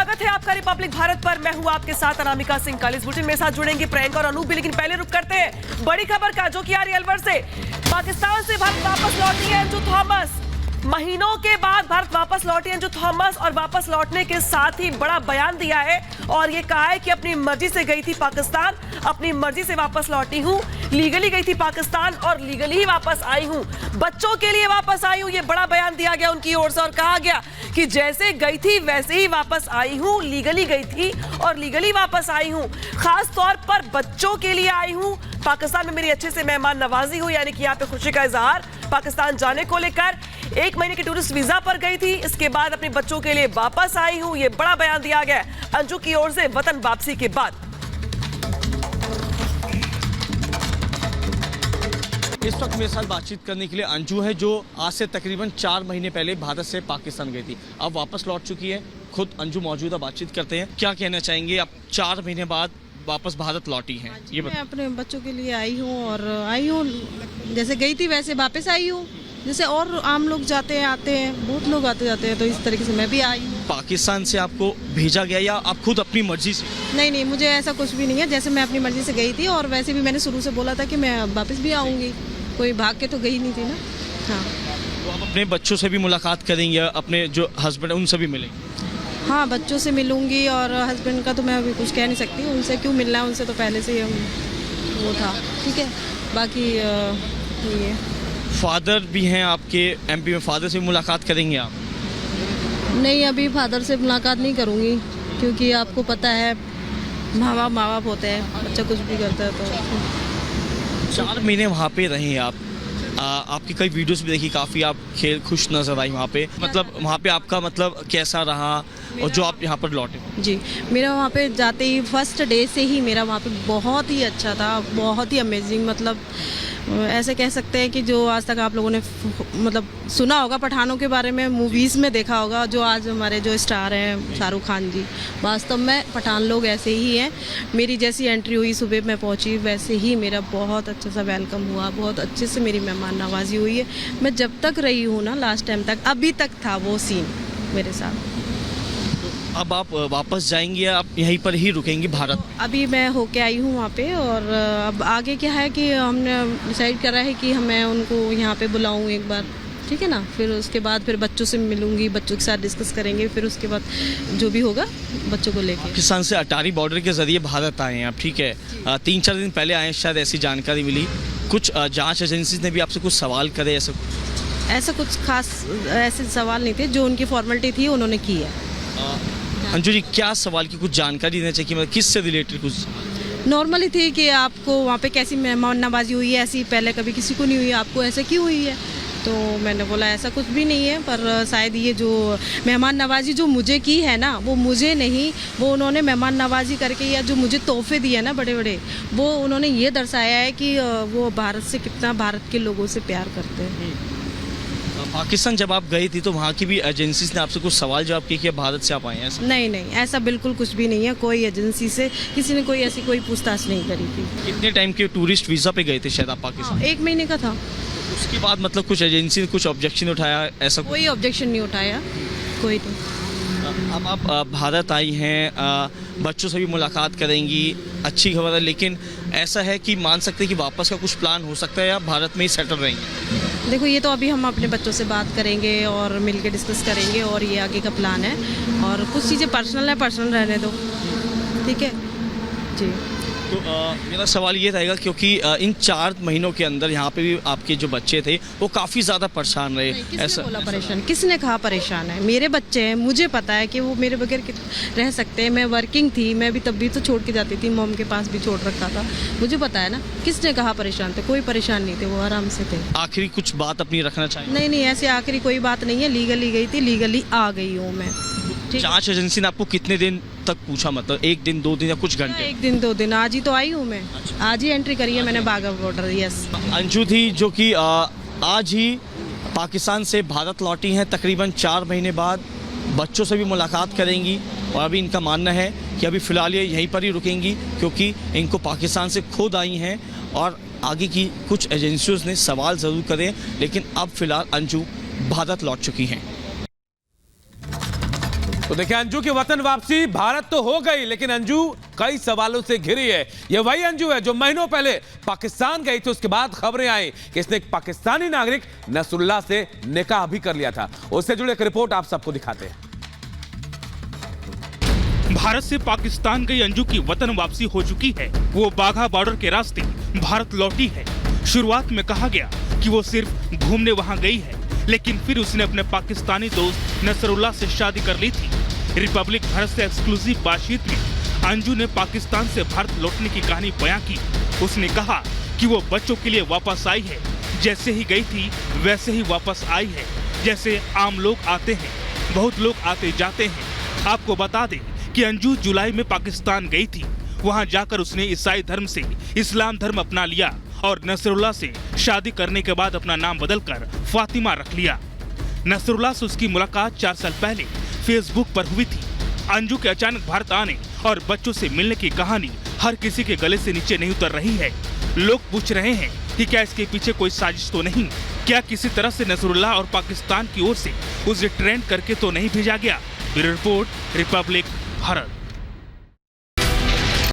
स्वागत है आपका रिपब्लिक भारत पर। मैं हूं आपके साथ अनामिका सिंह। कल इस बुलेटिन में साथ जुड़ेंगे प्रियंका और अनूप भी, लेकिन पहले रुक करते हैं बड़ी खबर का, जो कि आ रही है अलवर से। पाकिस्तान से भारत वापस लौटी है अंजू थॉमस। महीनों के बाद भारत वापस लौटी अंजू थॉमस और वापस लौटने के साथ ही बड़ा बयान दिया है और ये कहा है कि अपनी मर्जी से गई थी पाकिस्तान, अपनी मर्जी से वापस लौटी हूं, लीगली गई थी पाकिस्तान और लीगली ही वापस आई हूं, बच्चों के लिए वापस आई हूं। ये बड़ा बयान दिया गया उनकी ओर से और कहा गया कि जैसे गई थी वैसे ही वापस आई हूं, लीगली गई थी और लीगली वापस आई हूं, खास तौर पर बच्चों के लिए आई हूं। पाकिस्तान में मेरी अच्छे से मेहमान नवाजी हुई, यानी कि यहाँ पे खुशी का इजहार पाकिस्तान जाने को लेकर। 1 महीने के टूरिस्ट वीजा पर गई थी, इसके बाद अपने बच्चों के लिए वापस आई हूं। ये बड़ा बयान दिया गया अंजू की ओर से वतन वापसी के बाद। इस वक्त मेरे साथ बातचीत करने के लिए अंजू है, जो आज से तकरीबन 4 महीने पहले भारत से पाकिस्तान गई थी, अब वापस लौट चुकी है। खुद अंजू मौजूद है, बातचीत करते हैं। क्या कहना चाहेंगे, आप 4 महीने बाद वापस भारत लौटी हैं? ये मैं अपने बच्चों के लिए आई हूँ और आई हूँ जैसे गई थी वैसे वापस आई हूँ, जैसे और आम लोग जाते हैं आते हैं, बहुत लोग आते जाते हैं, तो इस तरीके से मैं भी आई हूँ। पाकिस्तान से आपको भेजा गया या आप खुद अपनी मर्जी से? नहीं, मुझे ऐसा कुछ भी नहीं है। जैसे मैं अपनी मर्जी से गई थी और वैसे भी मैंने शुरू से बोला था कि मैं वापस भी आऊँगी, कोई भाग के तो गई नहीं थी ना। हाँ, तो आप अपने बच्चों से भी मुलाकात करेंगे, अपने जो हस्बैंड है उनसे भी मिलेंगे? हाँ, बच्चों से मिलूंगी और हस्बैंड का तो मैं अभी कुछ कह नहीं सकती, उनसे क्यों मिलना है, उनसे तो पहले से ही वो था। ठीक है, बाकी ये फादर भी हैं आपके एमपी में, फादर से भी मुलाकात करेंगे आप? नहीं, अभी फादर से मुलाकात नहीं करूँगी, क्योंकि आपको पता है माँ बाप होते हैं, बच्चा कुछ भी करता है तो। 4 महीने वहाँ पे रहे आप, आपकी कई वीडियोस भी देखी, काफ़ी आप खुश नजर आई वहाँ पे। मतलब वहाँ पे आपका मतलब कैसा रहा और जो आप यहाँ पर लौटे? जी, मेरा वहाँ पे जाते ही फर्स्ट डे से ही मेरा वहाँ पे बहुत ही अच्छा था, बहुत ही अमेजिंग। मतलब ऐसे कह सकते हैं कि जो आज तक आप लोगों ने मतलब सुना होगा पठानों के बारे में, मूवीज़ में देखा होगा, जो आज हमारे जो स्टार हैं शाहरुख खान जी, वास्तव में पठान लोग ऐसे ही हैं। मेरी जैसी एंट्री हुई, सुबह मैं पहुंची, वैसे ही मेरा बहुत अच्छा सा वेलकम हुआ, बहुत अच्छे से मेरी मेहमान नवाजी हुई है। मैं जब तक रही हूँ ना, लास्ट टाइम तक, अभी तक था वो सीन मेरे साथ। अब आप वापस जाएंगी या आप यहीं पर ही रुकेंगी भारत? अभी मैं होके आई हूँ वहाँ पे और अब आगे क्या है कि हमने डिसाइड करा है कि मैं उनको यहाँ पे बुलाऊँ एक बार, ठीक है ना। फिर उसके बाद फिर बच्चों से मिलूंगी, बच्चों के साथ डिस्कस करेंगे, फिर उसके बाद जो भी होगा बच्चों को लेके। पाकिस्तान से अटारी बॉर्डर के जरिए भारत आए हैं आप, ठीक है। 3-4 दिन पहले आए, शायद ऐसी जानकारी मिली। कुछ जाँच एजेंसी ने भी आपसे कुछ सवाल करे? ऐसा कुछ खास ऐसे सवाल नहीं थे, जो उनकी फॉर्मेलिटी थी उन्होंने की है। अंजू जी, क्या सवाल की कुछ जानकारी देना चाहिए, मतलब किससे रिलेटेड कुछ? नॉर्मली थी कि आपको वहाँ पे कैसी मेहमान नवाजी हुई है, ऐसी पहले कभी किसी को नहीं हुई, आपको ऐसे क्यों हुई है? तो मैंने बोला ऐसा कुछ भी नहीं है, पर शायद ये जो मेहमान नवाजी जो मुझे की है ना, वो मुझे नहीं, वो उन्होंने मेहमान नवाजी करके या जो मुझे तोहफे दिए ना बड़े बड़े, वो उन्होंने ये दर्शाया है कि वो भारत से कितना, भारत के लोगों से प्यार करते हैं। पाकिस्तान जब आप गई थी तो वहाँ की भी एजेंसीज ने आपसे कुछ सवाल जवाब किए कि भारत से आप आए हैं? नहीं, ऐसा बिल्कुल कुछ भी नहीं है। कोई एजेंसी से किसी ने कोई ऐसी कोई पूछताछ नहीं करी थी। कितने टाइम के टूरिस्ट वीज़ा पे गए थे शायद आप पाकिस्तान? 1 महीने का था। तो उसके बाद मतलब कुछ एजेंसी ने कुछ ऑब्जेक्शन उठाया? ऐसा कोई ऑब्जेक्शन नहीं उठाया, कोई नहीं। अब आप भारत आई हैं, बच्चों से भी मुलाकात करेंगी, अच्छी खबर है, लेकिन ऐसा है कि मान सकते हैं कि वापस का कुछ प्लान हो सकता है या भारत में ही सेटल रहेंगे? देखो, ये तो अभी हम अपने बच्चों से बात करेंगे और मिलके डिस्कस करेंगे और ये आगे का प्लान है, और कुछ चीज़ें पर्सनल है, पर्सनल रहने दो, ठीक है जी। तो मेरा सवाल ये रहेगा, क्योंकि इन 4 महीनों के अंदर यहाँ पे भी आपके जो बच्चे थे वो काफ़ी ज़्यादा परेशान रहे। किसने बोला परेशान? किसने कहा परेशान है? मेरे बच्चे हैं, मुझे पता है कि वो मेरे बगैर रह सकते हैं। मैं वर्किंग थी, मैं भी तब भी तो छोड़ के जाती थी, मॉम के पास भी छोड़ रखा था, मुझे पता है ना। किसने कहा परेशान थे? कोई परेशान नहीं थे, वो आराम से थे। आखिरी कुछ बात अपनी रखना चाहिए? नहीं, ऐसे आखिरी कोई बात नहीं है। लीगली गई थी, लीगली आ गई हूँ मैं। जांच एजेंसी ने आपको कितने दिन तक पूछा, मतलब 1 दिन 2 दिन या कुछ घंटे? 1 दिन 2 दिन, आज ही तो आई हूँ मैं। आज ही एंट्री करी है मैंने बाघा बॉर्डर। यस, अंजू थी जो कि आज ही पाकिस्तान से भारत लौटी हैं तकरीबन 4 महीने बाद। बच्चों से भी मुलाकात करेंगी और अभी इनका मानना है कि अभी फ़िलहाल ये यहीं पर ही रुकेंगी, क्योंकि इनको पाकिस्तान से खुद आई हैं और आगे की कुछ एजेंसियों ने सवाल ज़रूर करें, लेकिन अब फ़िलहाल अंजू भारत लौट चुकी हैं। तो देखिए, अंजू की वतन वापसी भारत तो हो गई, लेकिन अंजू कई सवालों से घिरी है। ये वही अंजू है जो महीनों पहले पाकिस्तान गई थी। उसके बाद खबरें आई कि इसने एक पाकिस्तानी नागरिक नसरुल्लाह से निकाह भी कर लिया था। उससे जुड़े एक रिपोर्ट आप सबको दिखाते हैं। भारत से पाकिस्तान गई अंजू की वतन वापसी हो चुकी है। वो बाघा बॉर्डर के रास्ते भारत लौटी है। शुरुआत में कहा गया कि वो सिर्फ घूमने वहां गई है, लेकिन फिर उसने अपने पाकिस्तानी दोस्त नसरुल्लाह से शादी कर ली थी। रिपब्लिक भारत से एक्सक्लूसिव बातचीत में अंजू ने पाकिस्तान से भारत लौटने की कहानी बयां की। उसने कहा कि वो बच्चों के लिए वापस आई है, जैसे ही गई थी वैसे ही वापस आई है, जैसे आम लोग आते हैं। बहुत लोग आते जाते हैं। आपको बता दें कि अंजू जुलाई में पाकिस्तान गई थी। वहां जाकर उसने ईसाई धर्म से इस्लाम धर्म अपना लिया और नसरुल्लाह से शादी करने के बाद अपना नाम बदलकर फातिमा रख लिया। नसरुल्लाह से उसकी मुलाकात 4 साल पहले फेसबुक पर हुई थी। अंजू के अचानक भारत आने और बच्चों से मिलने की कहानी हर किसी के गले से नीचे नहीं उतर रही है। लोग पूछ रहे हैं कि क्या इसके पीछे कोई साजिश तो नहीं? क्या किसी तरह से नसरुल्लाह और पाकिस्तान की ओर से उसे ट्रेंड करके तो नहीं भेजा गया? Bureau report, Republic Bharat.